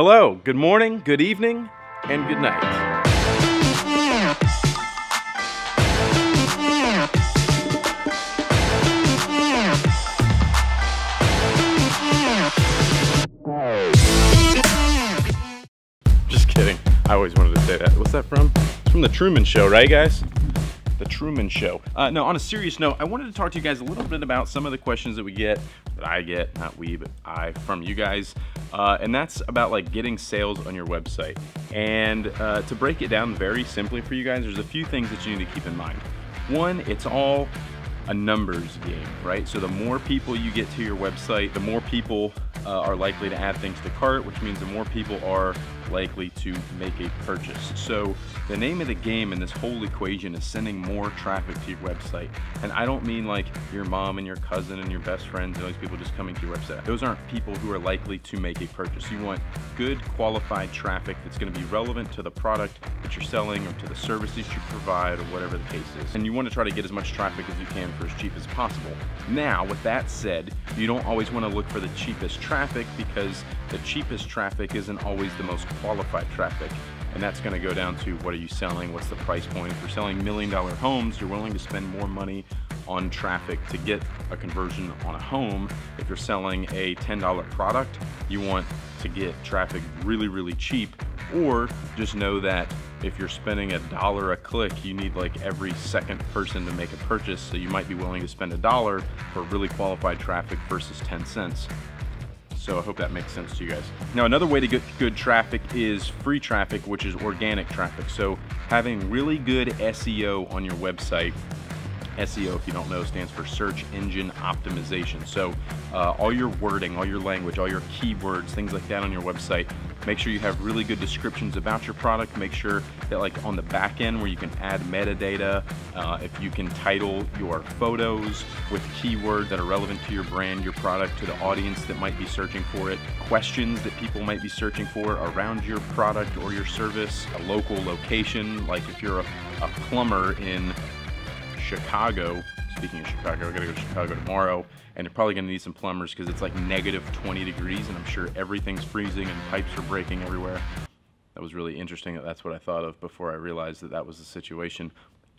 Hello, good morning, good evening, and good night. Just kidding. I always wanted to say that. What's that from? It's from The Truman Show, right, guys? The Truman Show. No, on a serious note, I wanted to talk to you guys a little bit about some of the questions that I get, not we, but I, from you guys. And that's about like getting sales on your website. And to break it down very simply for you guys, there's a few things that you need to keep in mind. One, it's all a numbers game, right? So the more people you get to your website, the more people are likely to add things to cart, which means the more people are likely to make a purchase. So the name of the game in this whole equation is sending more traffic to your website. And I don't mean like your mom and your cousin and your best friends and those people just coming to your website. Those aren't people who are likely to make a purchase. You want good qualified traffic that's going to be relevant to the product that you're selling or to the services you provide or whatever the case is. And you want to try to get as much traffic as you can for as cheap as possible. Now, with that said, you don't always want to look for the cheapest traffic because the cheapest traffic isn't always the most qualified traffic. And that's going to go down to what are you selling, what's the price point. If you're selling $1 million homes, you're willing to spend more money on traffic to get a conversion on a home. If you're selling a $10 product, you want to get traffic really, really cheap. Or just know that if you're spending $1 a click, you need like every second person to make a purchase. So you might be willing to spend $1 for really qualified traffic versus 10 cents. So I hope that makes sense to you guys. Now, another way to get good traffic is free traffic, which is organic traffic. So having really good SEO on your website. SEO, if you don't know, stands for search engine optimization. So all your wording, all your language, all your keywords, things like that on your website, make sure you have really good descriptions about your product. Make sure that like on the back end where you can add metadata, if you can title your photos with keywords that are relevant to your brand, your product, to the audience that might be searching for it, questions that people might be searching for around your product or your service, a local location, like if you're a plumber in Chicago. Speaking of Chicago, I gotta go to Chicago tomorrow, and you're probably gonna need some plumbers because it's like -20 degrees, and I'm sure everything's freezing and pipes are breaking everywhere. That was really interesting. That's what I thought of before I realized that that was the situation.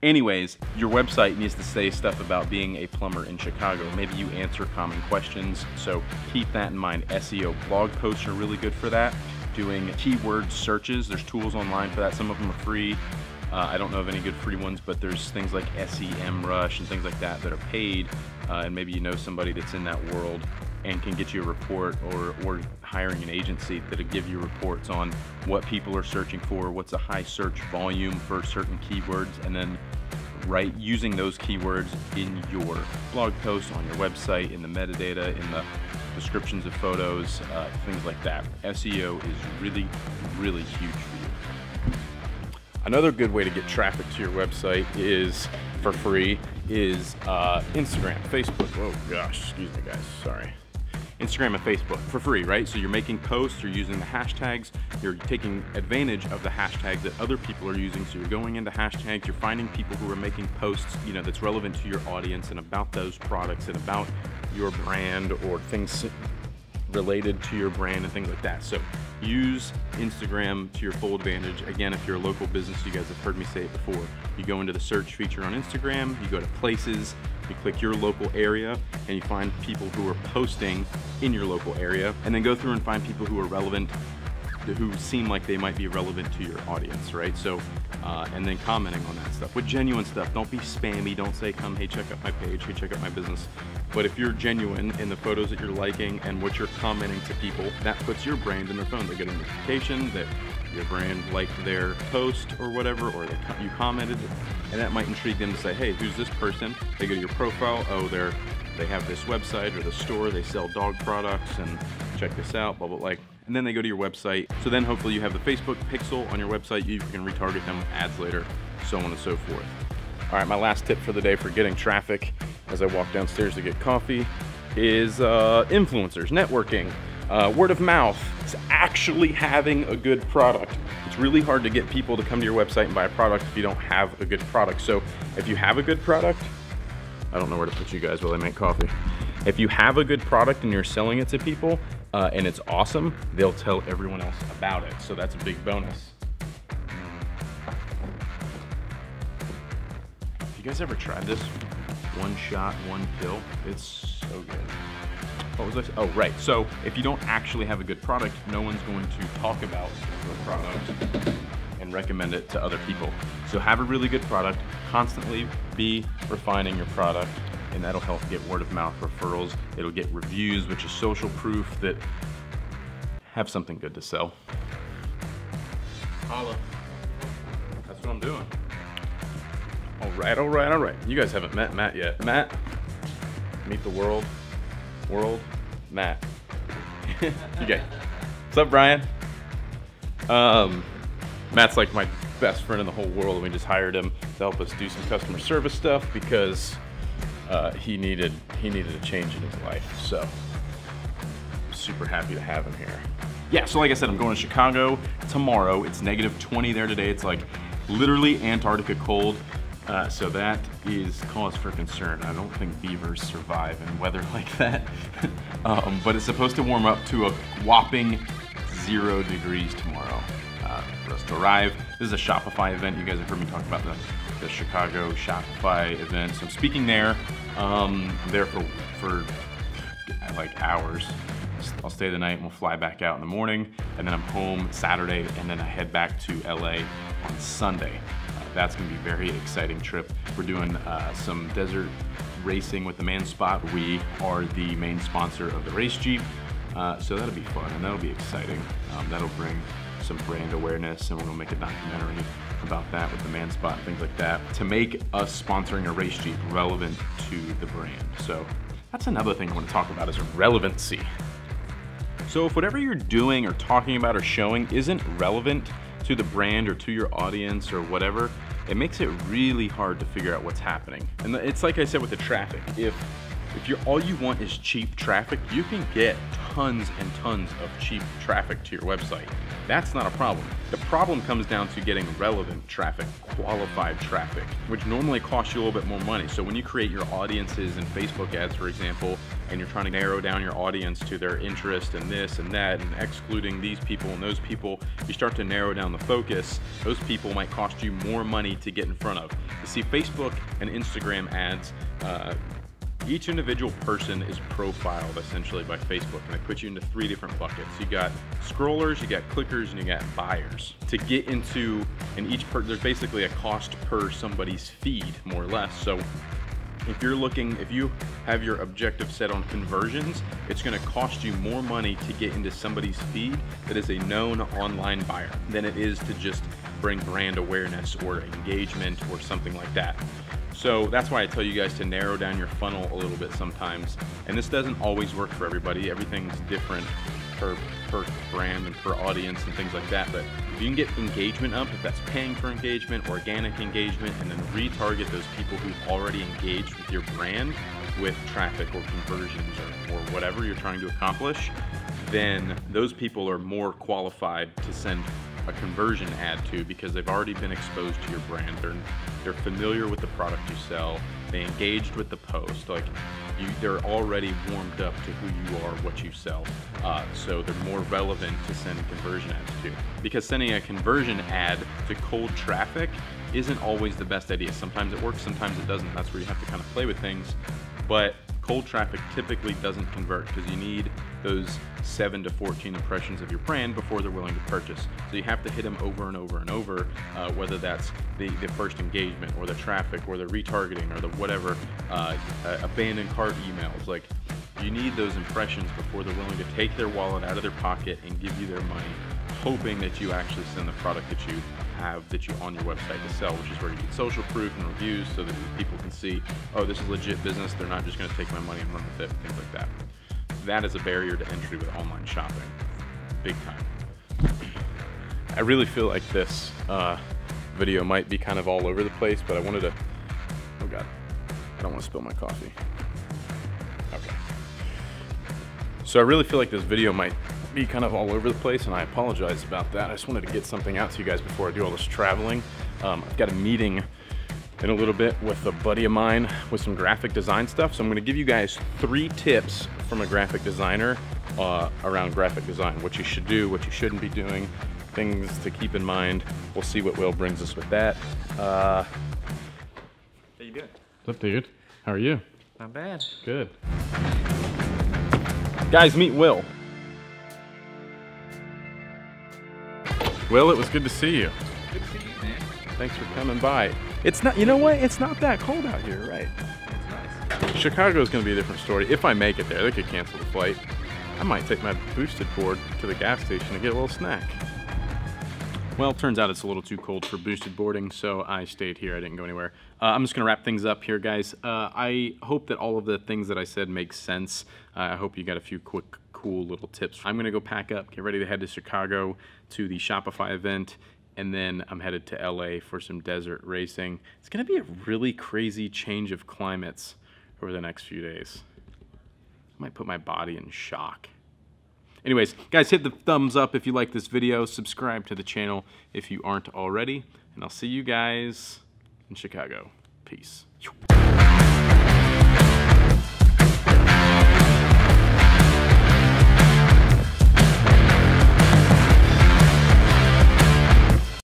Anyways, your website needs to say stuff about being a plumber in Chicago. Maybe you answer common questions, so keep that in mind. SEO blog posts are really good for that. Doing keyword searches, there's tools online for that. Some of them are free. I don't know of any good free ones, but there's things like SEMrush and things like that that are paid, and maybe you know somebody that's in that world and can get you a report, or hiring an agency that'll give you reports on what people are searching for, what's a high search volume for certain keywords, and then using those keywords in your blog posts, on your website, in the metadata, in the descriptions of photos, things like that. SEO is really, really huge for you. Another good way to get traffic to your website is, for free, is Instagram, Facebook. Oh gosh, excuse me guys, sorry. Instagram and Facebook for free, right? So you're making posts, you're using the hashtags, you're taking advantage of the hashtags that other people are using. So you're going into hashtags, you're finding people who are making posts, you know, that's relevant to your audience and about those products and about your brand or things related to your brand and things like that. So use Instagram to your full advantage. Again, if you're a local business, you guys have heard me say it before. You go into the search feature on Instagram, you go to places, you click your local area, and you find people who are posting in your local area, and then go through and find people who are relevant, who seem like they might be relevant to your audience, right? So, and then commenting on that stuff with genuine stuff. Don't be spammy. Don't say, come, hey, check out my page, hey, check out my business. But if you're genuine in the photos that you're liking and what you're commenting to people, that puts your brand in their phone. They get a notification that your brand liked their post or whatever, or you commented, and that might intrigue them to say, hey, who's this person? They go to your profile, oh, they have this website or the store, they sell dog products, and check this out, blah, blah, blah. And then they go to your website. So then hopefully you have the Facebook pixel on your website. You can retarget them with ads later, so on and so forth. All right, my last tip for the day for getting traffic as I walk downstairs to get coffee is influencers, networking, word of mouth. It's actually having a good product. It's really hard to get people to come to your website and buy a product if you don't have a good product. So if you have a good product, I don't know where to put you guys while I make coffee. If you have a good product and you're selling it to people, and it's awesome, they'll tell everyone else about it. So that's a big bonus. Have you guys ever tried this? One shot, one pill. It's so good. What was I? Oh, right. So if you don't actually have a good product, no one's going to talk about your product and recommend it to other people. So have a really good product, constantly be refining your product, and that'll help get word of mouth referrals. It'll get reviews, which is social proof that have something good to sell. Holla. That's what I'm doing. All right, all right, all right. You guys haven't met Matt yet. Matt, meet the world, Matt. Okay. What's up, Brian? Matt's like my best friend in the whole world, and we just hired him to help us do some customer service stuff because he needed a change in his life. So I'm super happy to have him here. Yeah, so like I said, I'm going to Chicago tomorrow. It's -20 there today. It's like literally Antarctica cold. So that is cause for concern. I don't think beavers survive in weather like that. But it's supposed to warm up to a whopping 0 degrees tomorrow for us to arrive. This is a Shopify event. You guys have heard me talk about the Chicago Shopify event. So I'm speaking there. There for like hours. I'll stay the night and we'll fly back out in the morning. And then I'm home Saturday, and then I head back to LA on Sunday. That's gonna be a very exciting trip. We're doing some desert racing with the Man Spot. We are the main sponsor of the race Jeep. So that'll be fun and that'll be exciting. That'll bring some brand awareness, and we're gonna make a documentary about that with the Man Spot and things like that to make us sponsoring a race Jeep relevant to the brand. So that's another thing I wanna talk about is relevancy. So if whatever you're doing or talking about or showing isn't relevant to the brand or to your audience or whatever, it makes it really hard to figure out what's happening. And it's like I said with the traffic. If all you want is cheap traffic, you can get tons and tons of cheap traffic to your website. That's not a problem. The problem comes down to getting relevant traffic, qualified traffic, which normally costs you a little bit more money. So when you create your audiences in Facebook ads, for example, and you're trying to narrow down your audience to their interest in this and that, and excluding these people and those people, you start to narrow down the focus. Those people might cost you more money to get in front of. You see, Facebook and Instagram ads, each individual person is profiled essentially by Facebook, and they put you into 3 different buckets. You got scrollers, you got clickers, and you got buyers. To get into, and there's basically a cost per somebody's feed, more or less. So if you have your objective set on conversions, it's gonna cost you more money to get into somebody's feed that is a known online buyer than it is to just bring brand awareness or engagement or something like that. So that's why I tell you guys to narrow down your funnel a little bit sometimes. And this doesn't always work for everybody. Everything's different per brand and per audience and things like that. But if you can get engagement up, if that's paying for engagement, organic engagement, and then retarget those people who've already engaged with your brand with traffic or conversions or whatever you're trying to accomplish, then those people are more qualified to send a conversion ad to because they've already been exposed to your brand. They're familiar with the product you sell. They engaged with the post. Like they're already warmed up to who you are, what you sell. So they're more relevant to send conversion ads to. Because sending a conversion ad to cold traffic isn't always the best idea. Sometimes it works, sometimes it doesn't. That's where you have to kind of play with things. But cold traffic typically doesn't convert because you need those 7 to 14 impressions of your brand before they're willing to purchase. So you have to hit them over and over and over, whether that's the first engagement or the traffic or the retargeting or the whatever, abandoned cart emails. Like you need those impressions before they're willing to take their wallet out of their pocket and give you their money, hoping that you actually send the product that you have on your website to sell, which is where you get social proof and reviews so that people can see, oh, this is legit business. They're not just going to take my money and run with it, things like that. That is a barrier to entry with online shopping, big time. I really feel like this video might be kind of all over the place, but I wanted to, oh God, I don't want to spill my coffee. Okay. So I really feel like this video might be kind of all over the place, and I apologize about that. I just wanted to get something out to you guys before I do all this traveling. I've got a meeting in a little bit with a buddy of mine with some graphic design stuff. So I'm gonna give you guys 3 tips from a graphic designer around graphic design, what you should do, what you shouldn't be doing, things to keep in mind. We'll see what Will brings us with that. How you doing? What's up, dude? How are you? Not bad. Good. Guys, meet Will. Will, it was good to see you. Good to see you, man. Thanks for coming by. It's not, you know what? It's not that cold out here, right? It's nice. Chicago's gonna be a different story. If I make it there, they could cancel the flight. I might take my boosted board to the gas station to get a little snack. Well, turns out it's a little too cold for boosted boarding, so I stayed here. I didn't go anywhere. I'm just gonna wrap things up here, guys. I hope that all of the things that I said make sense. I hope you got a few quick, cool little tips. I'm gonna go pack up, get ready to head to Chicago to the Shopify event, and then I'm headed to LA for some desert racing. It's gonna be a really crazy change of climates over the next few days. I might put my body in shock. Anyways, guys, hit the thumbs up if you like this video. Subscribe to the channel if you aren't already. And I'll see you guys in Chicago. Peace.